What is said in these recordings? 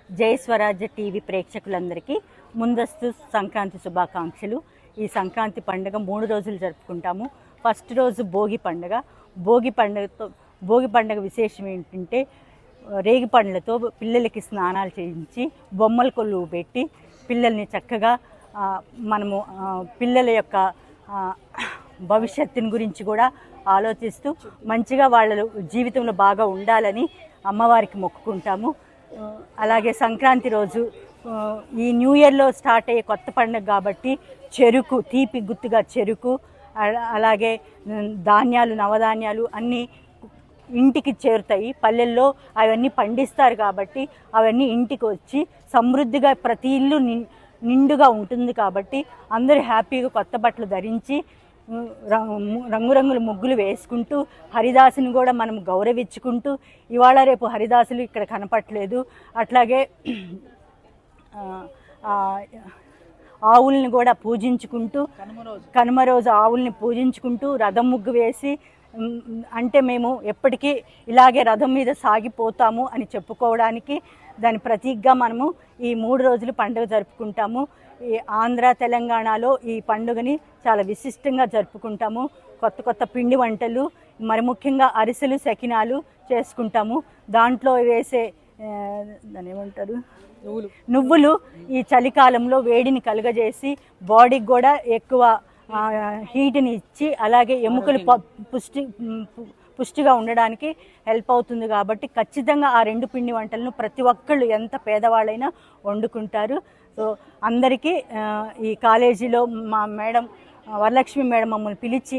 జై స్వరాజ్య టీవీ ప్రేక్షకులందరికీ ముందస్తు సంక్రాంతి శుభాకాంక్షలు. ఈ సంక్రాంతి పండుగ 3 రోజులు జరుపుకుంటాము. ఫస్ట్ రోజు భోగి పండుగ. భోగి పండుగ విశేషం ఏంటంటే రేగి పండ్లతో పిల్లలకి స్నానాలు చేయించి బొమ్మల కొలువు పెట్టి పిల్లల్ని చక్కగా మనము పిల్లల యొక్క భవిష్యత్తుని గురించి కూడా ఆలోచిస్తూ మంచిగా వాళ్ళ జీవితంలో బాగా ఉండాలని అమ్మవారికి మొక్కుకుంటాము. అలాగే సంక్రాంతి రోజు ఈ న్యూ ఇయర్లో స్టార్ట్ అయ్యే కొత్త పండుగ కాబట్టి చెరుకు, తీపి గుర్తుగా చెరుకు, అలాగే ధాన్యాలు, నవధాన్యాలు అన్నీ ఇంటికి చేరుతాయి. పల్లెల్లో అవన్నీ పండిస్తారు కాబట్టి అవన్నీ ఇంటికి వచ్చి సమృద్ధిగా ప్రతి ఇల్లు నిండుగా ఉంటుంది. కాబట్టి అందరూ హ్యాపీగా కొత్త బట్టలు ధరించి రంగురంగుల ముగ్గులు వేసుకుంటూ హరిదాసుని కూడా మనం గౌరవించుకుంటూ, ఇవాళ రేపు హరిదాసులు ఇక్కడ కనపట్లేదు. అట్లాగే ఆవుల్ని కూడా పూజించుకుంటూ కనుమ రోజు ఆవుల్ని పూజించుకుంటూ రథం ముగ్గు వేసి, అంటే మేము ఎప్పటికీ ఇలాగే రథం మీద సాగిపోతాము అని చెప్పుకోవడానికి దాని ప్రతీకగా మనము ఈ 3 రోజులు పండుగ జరుపుకుంటాము. ఈ ఆంధ్ర, తెలంగాణలో ఈ పండుగని చాలా విశిష్టంగా జరుపుకుంటాము. కొత్త కొత్త పిండి వంటలు, మరి ముఖ్యంగా అరిసెలు, సకినాలు చేసుకుంటాము. దాంట్లో వేసే దాని ఏమంటారు, నువ్వులు ఈ చలికాలంలో వేడిని కలుగజేసి బాడీకి కూడా ఎక్కువ హీట్ని ఇచ్చి, అలాగే ఎముకలు పుష్టిగా ఉండడానికి హెల్ప్ అవుతుంది. కాబట్టి ఖచ్చితంగా ఆ 2 పిండి వంటలను ప్రతి ఒక్కళ్ళు ఎంత పేదవాళ్ళైనా వండుకుంటారు. సో అందరికీ ఈ కాలేజీలో మా మేడం వరలక్ష్మి మేడం మమ్మల్ని పిలిచి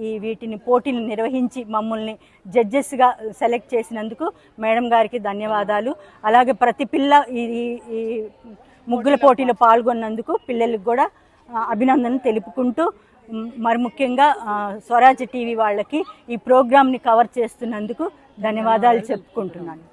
ఈ వీటిని పోటీలు నిర్వహించి మమ్మల్ని జడ్జెస్గా సెలెక్ట్ చేసినందుకు మేడం గారికి ధన్యవాదాలు. అలాగే ప్రతి పిల్ల ఈ ముగ్గుల పోటీలో పాల్గొన్నందుకు పిల్లలకు కూడా అభినందనలు తెలుపుకుంటూ, మరి ముఖ్యంగా స్వరాజ్య టీవీ వాళ్ళకి ఈ ప్రోగ్రామ్ని కవర్ చేస్తున్నందుకు ధన్యవాదాలు చెప్పుకుంటున్నాను.